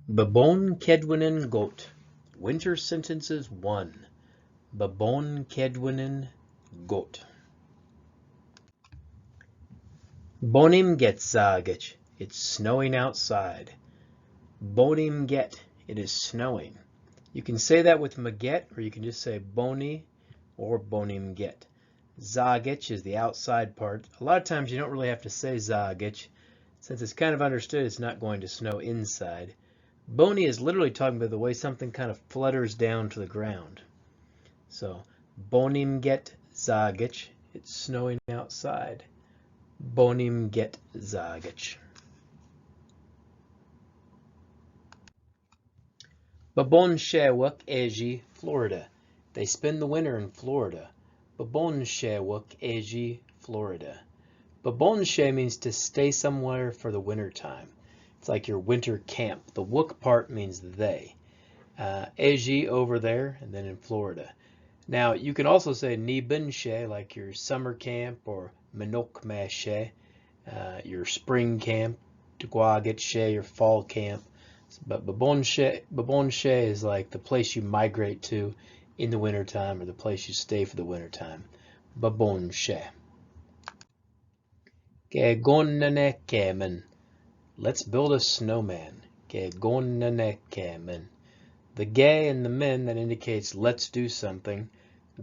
Babon Kedwinin Got. Winter Sentences 1. Babon Kedwinin Got. Bonim get zagich. It's snowing outside. Bonim get. It is snowing. You can say that with maget, or you can just say boni or bonim get. Zagich is the outside part. A lot of times you don't really have to say zagich. Since it's kind of understood it's not going to snow inside. Boni is literally talking about the way something kind of flutters down to the ground. So, bonim get zagich. It's snowing outside. Bonim get zagich. Babon shewuk eji, Florida. They spend the winter in Florida. Babon shewuk eji, Florida. Babon she means to stay somewhere for the winter time. It's like your winter camp. The wook part means they. Eji over there, and then in Florida. Now, you can also say Nibin she, like your summer camp, or Minok she, your spring camp, Tuguaget she, your fall camp. But Babon she is like the place you migrate to in the wintertime, or the place you stay for the wintertime. Babon she. Gegonnanekemen. Let's build a snowman. Gegonnanekemen. The ge and the men, that indicates let's do something.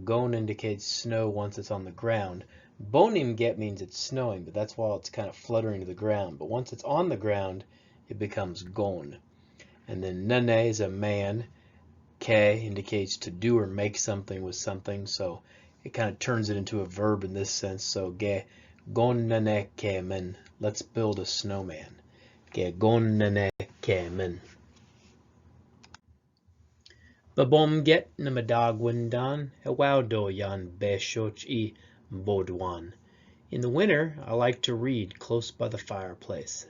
Gon indicates snow once it's on the ground. Bonim get means it's snowing, but that's while it's kind of fluttering to the ground. But once it's on the ground, it becomes gon. And then nane is a man. Ke indicates to do or make something with something, so it kind of turns it into a verb in this sense. So ge gonnanekemen. Let's build a snowman. Ge gonnanekemen. Babom get namadagwindan, ewaudo yan beshoch I bodwan. In the winter, I like to read close by the fireplace.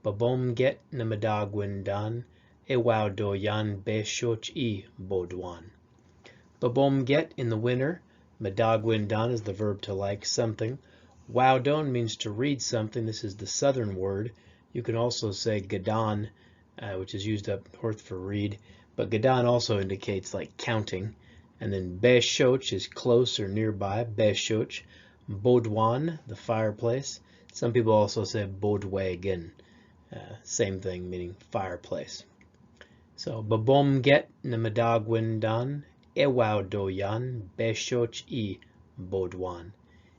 Babom get namadagwindan, ewaudo yan beshoch I bodwan. Babom get in the winter, madagwindan is the verb to like something. Waudon means to read something. This is the southern word. You can also say gadan, which is used up north for read. But gadan also indicates like counting. And then beshoch is close or nearby, beshoch. Bodwan, the fireplace. Some people also say bodwagen, same thing, meaning fireplace. So, babom get namadagwindan, ewaudoyan, beshoch I bodwan.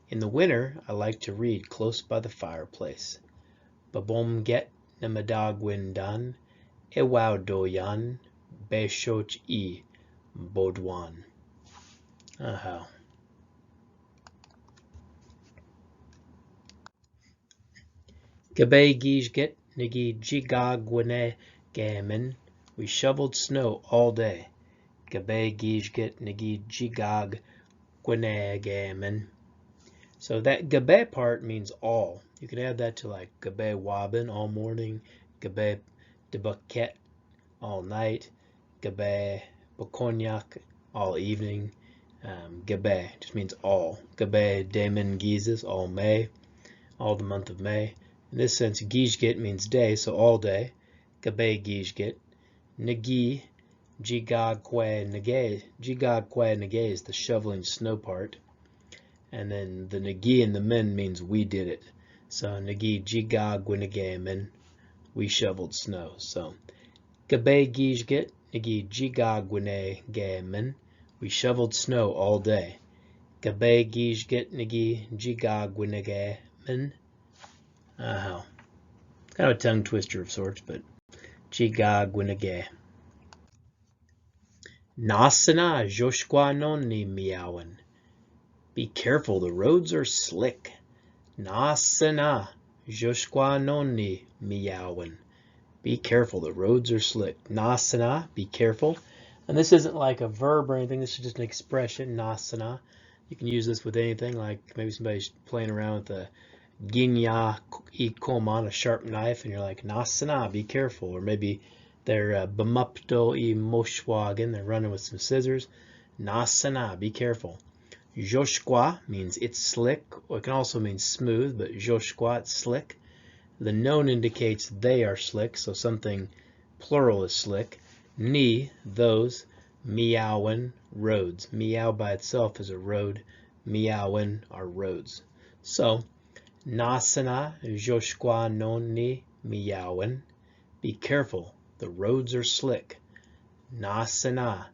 In the winter, I like to read close by the fireplace. Babom get namadagwindan, ewaudoyan, beshoch I bodwan. Aha. Gabe gijget nigi jigagwene gamen. We shoveled snow all day. Gabe gijget nigi jigag gwene gamen. So that gabe part means all. You can add that to like gabe wabin, all morning, gabe debuket, all night, gabe bokonyak, all evening. Gabe just means all. Gabe damen gizes, all May, all the month of May. In this sense, gijget means day, so all day. Gabe gijget. Nagi, jigagkwe nage. Jigagkwe nage is the shoveling snow part. And then the nagi and the men means we did it. So nagi jigagwinagamen, we shoveled snow. So gabe gijget nagi jigagwinagamen, we shoveled snow all day. Gabe gijget nagi jigagwinagamen. Kind of a tongue twister of sorts, but jigagwinagay. Nasana joshkwa nonni miawan. Be careful, the roads are slick. Nasana joshkwa nonni miawan. Be careful, the roads are slick. Nasana, be careful. And this isn't like a verb or anything, this is just an expression, nasana. You can use this with anything, like maybe somebody's playing around with a ginya ikoman, a sharp knife, and you're like, nasana, be careful. Or maybe they're bamupto I moshwagen, they're running with some scissors. Nasana, be careful. Joshkwa means it's slick, or it can also mean smooth, but joshkwa, it's slick. The noun indicates they are slick, so something plural is slick. Ni, those. Meowin, roads. Meow by itself is a road. Meowin are roads. So, Nasana joshkwa non ni meowin. Be careful, the roads are slick. Nasana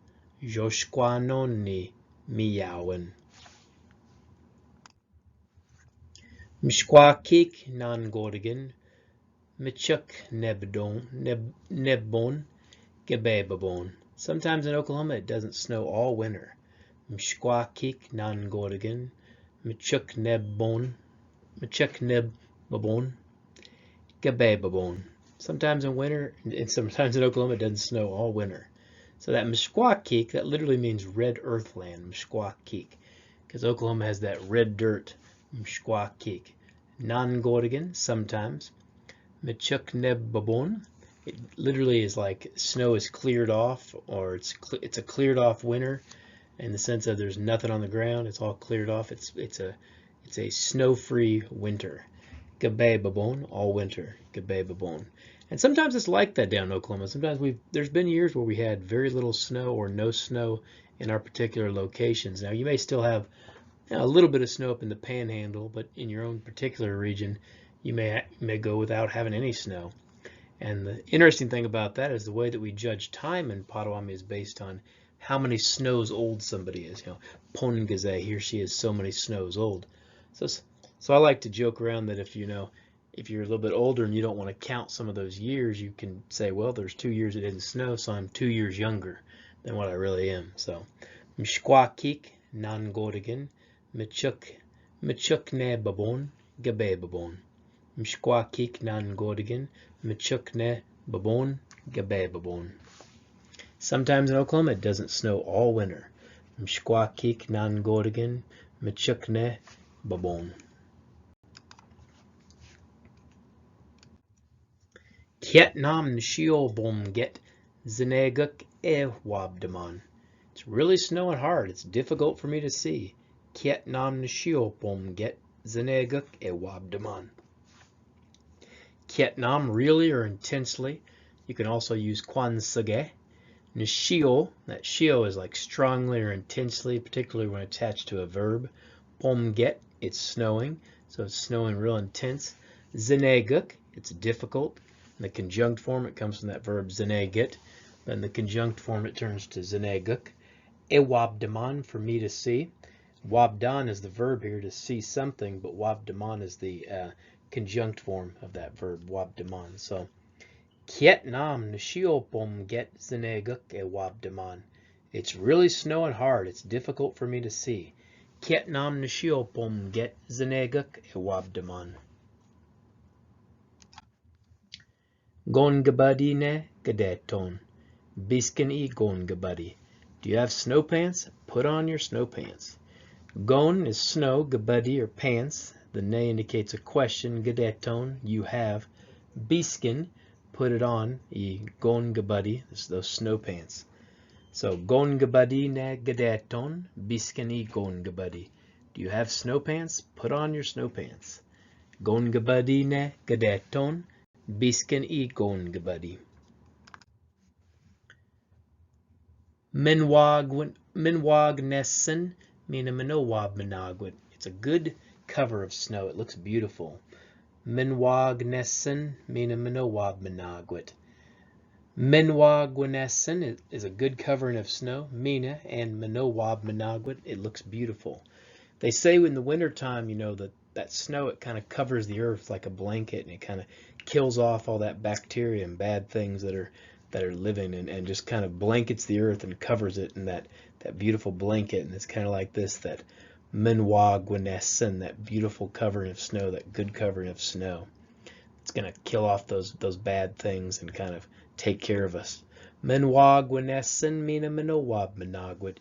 joshkwa non ni meowin. Mshkwakik nan godigan. Michuk nebbon gebebabon. Sometimes in Oklahoma it doesn't snow all winter. Mshkwakik nan godigan. Michuk nebbon gebebabon. Sometimes in winter, and sometimes in Oklahoma it doesn't snow all winter. So that Mshkwakik, that literally means red earth land, Mshkwakik, because Oklahoma has that red dirt, Mshkwakik. Nan godigan, sometimes. Michuk nebbabon, it literally is like snow is cleared off, or it's a cleared off winter, in the sense that there's nothing on the ground, it's all cleared off. It's a snow-free winter. Gebebabon, all winter. Gebebabon. And sometimes it's like that down in Oklahoma. Sometimes there's been years where we had very little snow or no snow in our particular locations. Now you may still have a little bit of snow up in the Panhandle, but in your own particular region, you may go without having any snow. And the interesting thing about that is the way that we judge time in Potawatomi is based on how many snows old somebody is. Pongaze, he or she is so many snows old. So I like to joke around that if you're a little bit older and you don't want to count some of those years, you can say, well, there's 2 years it didn't snow, so I'm 2 years younger than what I really am. So, Mshkwakik nan godigan, Michuk nebbabon gebebabon. Mshkwakik nan godigan, Michuk nebbabon gebebabon. Sometimes in Oklahoma it doesn't snow all winter. Mshkwakik nan godigan, Michuk nebbabon. Kietnam nshio bom get zeneguk wabdaman. It's really snowing hard. It's difficult for me to see. Kietnam nshio bom get zeneguk wabdaman. Kietnam, really or intensely. You can also use kwansage. Nshio, that shio is like strongly or intensely, particularly when attached to a verb. Bom get, it's snowing, so it's snowing real intense. Zeneguk, it's difficult. In the conjunct form, it comes from that verb zeneget. Then the conjunct form, it turns to zeneguk. Ewabdaman, for me to see. Wabdan is the verb here, to see something, but wabdaman is the conjunct form of that verb, wabdaman. So, Kietnam nishiopom get zeneguk ewabdaman. It's really snowing hard. It's difficult for me to see. Kietnam nishiopom get zeneguk ewabdaman. Gongabadi ne gadeton. Biskin e gongabadi. Do you have snow pants? Put on your snow pants. Gon is snow, gabadi or pants. The ne indicates a question. Gadeton, you have. Biskin, put it on. E gongabadi, those snow pants. So gongabadi ne gadeton. Biskin e gongabadi. Do you have snow pants? Put on your snow pants. Gongabadi ne gadeton. Biskin e gongabadi. Minwag nessen mina minowab minagwit. It's a good cover of snow. It looks beautiful. Minwag nessen mina minowab minagwit. Minwag nessen is a good covering of snow. Mina and minowab minagwit. It looks beautiful. They say in the wintertime, that snow, it kind of covers the earth like a blanket, and it kind of kills off all that bacteria and bad things that are living, and just kind of blankets the earth and covers it in that beautiful blanket. And it's kind of like this, that minwagwinessen, that beautiful covering of snow, that good covering of snow. It's going to kill off those bad things and kind of take care of us. Minwagwinessen mina minowab minagwit.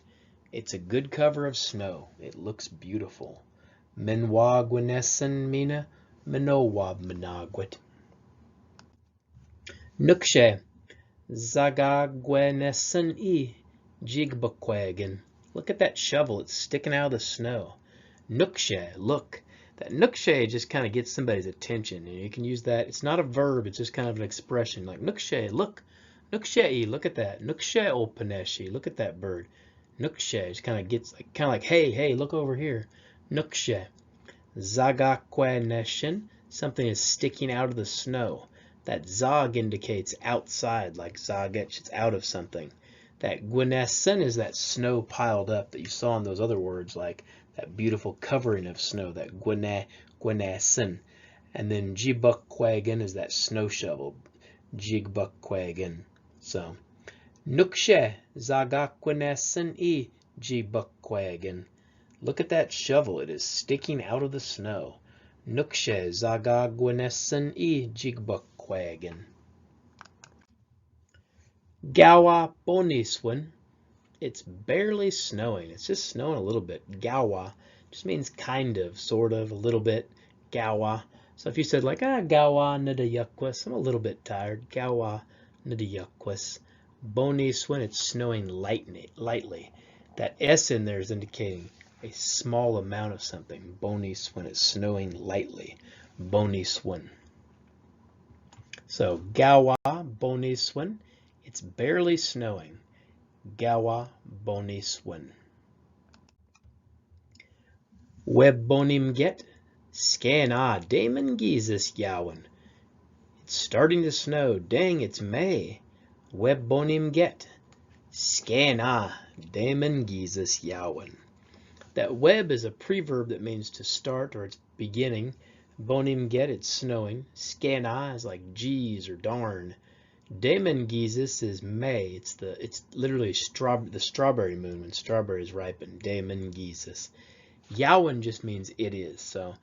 It's a good cover of snow. It looks beautiful. Minwagwinessen mina minowab minagwit. Nukshe zagagwenessen e jigbakwagan. Look at that shovel. It's sticking out of the snow. Nukshe, look. That nukshe just kind of gets somebody's attention. And you can use that. It's not a verb. It's just kind of an expression. Like nukshe, look. Nukshe, look at that. Nukshe opaneshi, look at that bird. Nukshe just kind of like, hey, hey, look over here. Nukshe. Zagakweneshin, something is sticking out of the snow. That zog indicates outside, like zagech, it's out of something. That gwinesin is that snow piled up that you saw in those other words, like that beautiful covering of snow, that gwinesin. And then jibukkwagan is that snow shovel, jigbukwagan. So, nukshe zagakwenesin I jibukkwagan. Look at that shovel, it is sticking out of the snow. Nukshe zagagwenesin I jigbukwagan. Gawa boniswin. It's barely snowing. It's just snowing a little bit. Gawa just means kind of, sort of, a little bit. Gawa. So if you said like, gawa nidayukwis, I'm a little bit tired. Gawa nidayukwis. Boniswin, it's snowing lightly. That S in there is indicating a small amount of something. Bonis when it's snowing lightly. Boniswin. So gawa boniswin, it's barely snowing. Gawa boniswin. Web bonim get, scan damon geezus yawan. It's starting to snow. Dang, it's May. Web bonim get, scan damon geezus yawan. That web is a preverb that means to start or it's beginning. Bonim get, it's snowing. Scana is like geez or darn. Damon geezus is May. It's literally the strawberry moon when strawberries ripen. Damon geezus. Yowan just means it is. So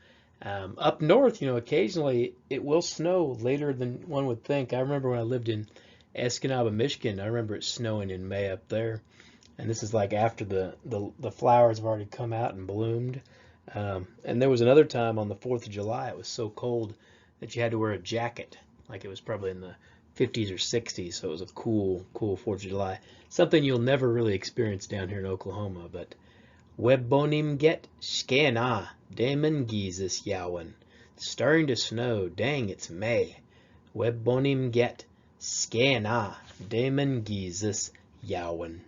up north, occasionally it will snow later than one would think. I remember when I lived in Escanaba, Michigan, I remember it snowing in May up there. And this is like after the flowers have already come out and bloomed. And there was another time on the 4th of July, it was so cold that you had to wear a jacket. Like it was probably in the 50s or 60s, so it was a cool 4th of July. Something you'll never really experience down here in Oklahoma, but Webbonim get skana, damon geezus yawan. It's starting to snow, dang, it's May. Webbonim get skana, damon geezus yawan.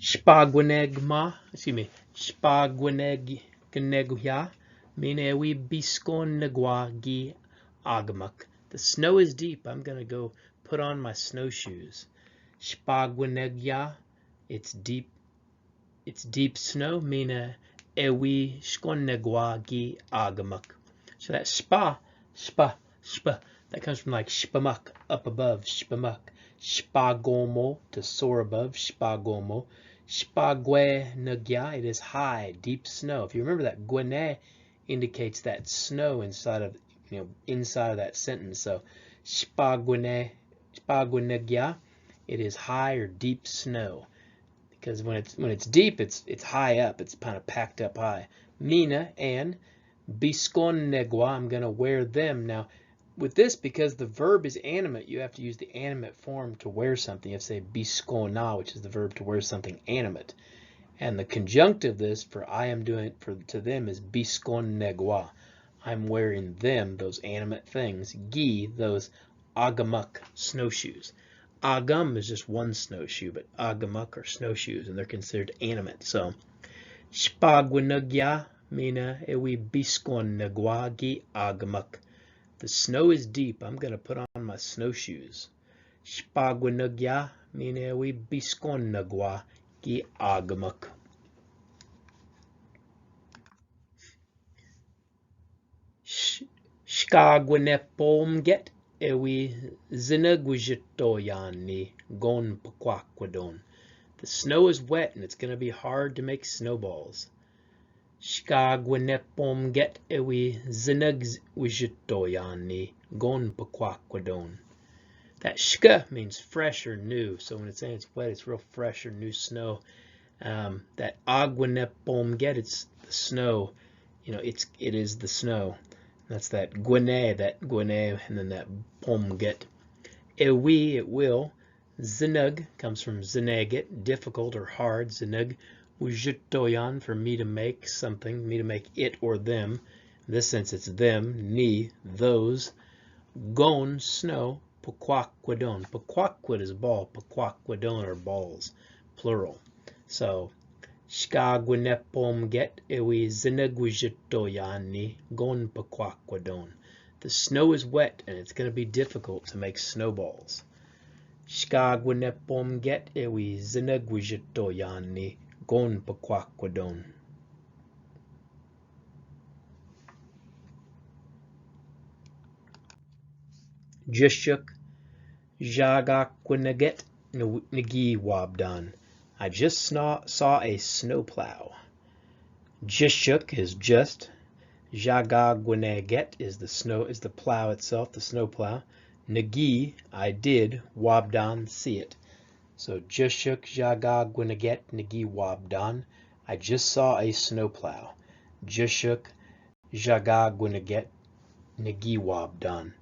Spagwinegma, Spagwinegya, Minewi Biskonegwa gi Agmak. The snow is deep. I'm going to go put on my snowshoes. Spagwinegya, it's deep snow. Mina ewi skonegwa gi Agmak. So that spa, that comes from like shpamuk, up above, shpamuk. Spagomo, to soar above, spagomo. Spagwe nagya, it is high, deep snow. If you remember that, gwene indicates that snow inside of that sentence. So spagwenegya, it is high or deep snow. Because when it's deep, it's high up, it's kind of packed up high. Mina and biskonegwa, I'm gonna wear them. Now with this, because the verb is animate, you have to use the animate form to wear something. You have to say biskona, which is the verb to wear something animate. And the conjunctive of this for I am doing to them is biskonegwa. I'm wearing them, those animate things. Gi, those agamuk, snowshoes. Agam is just one snowshoe, but agamuk are snowshoes, and they're considered animate. So, spagwinugya mina ewi biskonegwa gi agamuk. The snow is deep. I'm going to put on my snowshoes. Spagwinugya minewi biskonagwa gi agmuk. Skagwinepomget ewi zinagwijitoyani gon pakwakwadon. The snow is wet and it's going to be hard to make snowballs. Skagwinepomget ewi zinagwijitoyani gon pakwakwadon. That shka means fresh or new. So when it's saying it's wet, it's real fresh or new snow. That agwinepomget, it's the snow. It is the snow. That's that gwene, and then that pomget. Ewi, it will. Zinug comes from zineget, difficult or hard. Zinug. Ujitoyan, for me to make something, me to make it or them. In this sense, it's them. Ni, those. Gon, snow. Pequawquadon. Pequawquad is ball. Pequawquadon are balls, plural. So, Shkagwinepom get ewi zinegwijitoyani gon pequawquadon. The snow is wet and it's going to be difficult to make snowballs. Shkagwinepom get ewi zinegwijitoyani gon pequawquadon. Jishuk Jagakwinaget Nagi Wabdan. I just saw a snowplow. Jishuk is just. Jagagwinaget is the plow itself, the snowplow. Nagi, I did. Wabdan, see it. So Jishuk Jagagwinaget Nagi Wabdan. I just saw a snowplow. Jishuk Jagagwinaget Nagi Wabdan.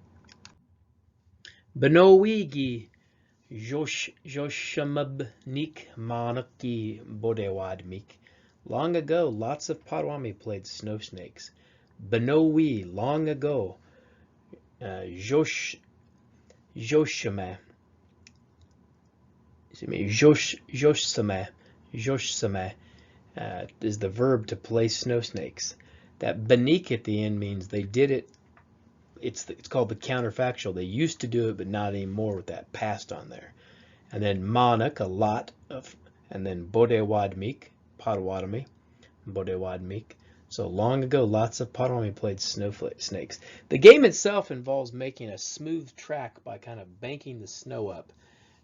Benowigi Joshamabnik Manaki Bodewadmik. Long ago, lots of Potawatomi played snow snakes. Benowi, long ago. Joshame. Joshame is the verb to play snow snakes. That benik at the end means they did it. It's called the counterfactual. They used to do it, but not anymore with that past on there. And then manak, a lot of, and then bodewadmik, Potawatomi, bodewadmik. So long ago, lots of Potawatomi played snow snakes. The game itself involves making a smooth track by kind of banking the snow up,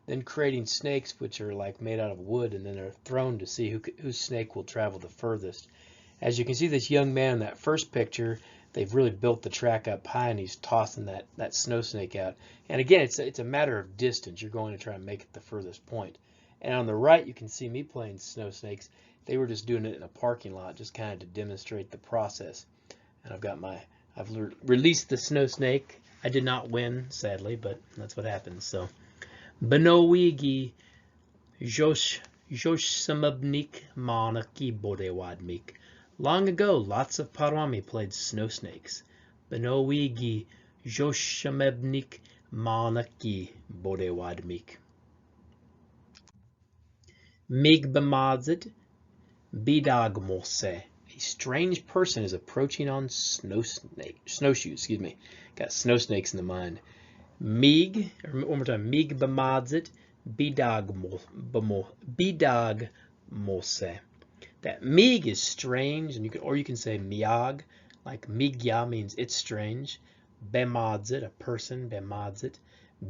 then creating snakes which are like made out of wood, and then they're thrown to see whose snake will travel the furthest. As you can see, this young man in that first picture, they've really built the track up high, and he's tossing that snow snake out. And again, it's a matter of distance. You're going to try and make it the furthest point. And on the right, you can see me playing snow snakes. They were just doing it in a parking lot, just kind of to demonstrate the process. And I've released the snow snake. I did not win, sadly, but that's what happens. So, Benowigi Joshsamabnik Manaki Bodewadmik. Long ago, lots of Potawatomi played snow snakes. Benowigi Joshamebnik Manaki Bodewadmik. Migbamadzit Bidagmose. A strange person is approaching on snowshoes. Got snow snakes in the mind. One more time. Migbamadzit Bidagmose. That mig is strange, and you can say miag, like migya means it's strange. Bemadzit, a person, bemadzit.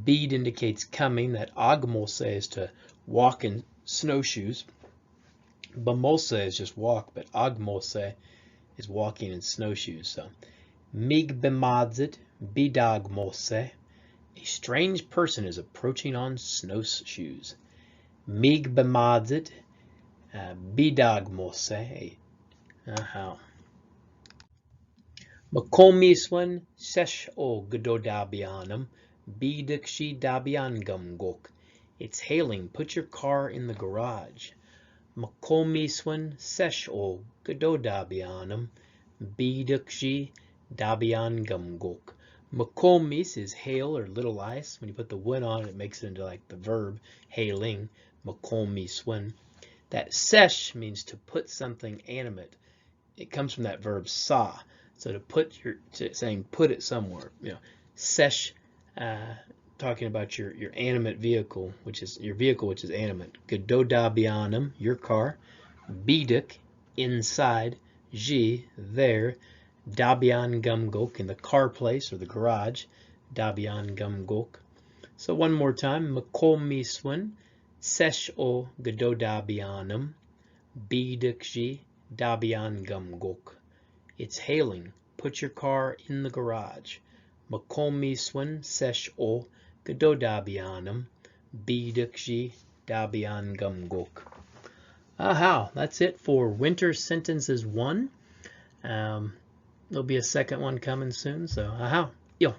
Bid indicates coming. That agmose is to walk in snowshoes. Bamose is just walk, but agmose is walking in snowshoes. So mig bemadzit bidagmose. A strange person is approaching on snowshoes. Mig bemadzit Bidagmose. Makomiswan sesh o gdodabianum bidakshi dabiangum gok. It's hailing. Put your car in the garage. Makomiswan sesh o gdodabianum bidakshi dabiangum gok. Makomis is hail or little ice. When you put the win on it, it makes it into like the verb hailing. Makomiswan. That sesh means to put something animate. It comes from that verb sa. So saying put it somewhere. Sesh, talking about your animate vehicle, which is animate. Gedodabianum, your car. Bidik, inside. Ji, there. Dabian gumgok, in the car place or the garage. Dabian gumgok. So one more time. Makomiswan. Sesh o gdodabianum bidakji dabian gumgok. It's hailing. Put your car in the garage. Makomiswan sesh o gdodabianum bidakji dabian gumgok. That's it for Winter Sentences 1. There'll be a second one coming soon. So, yo.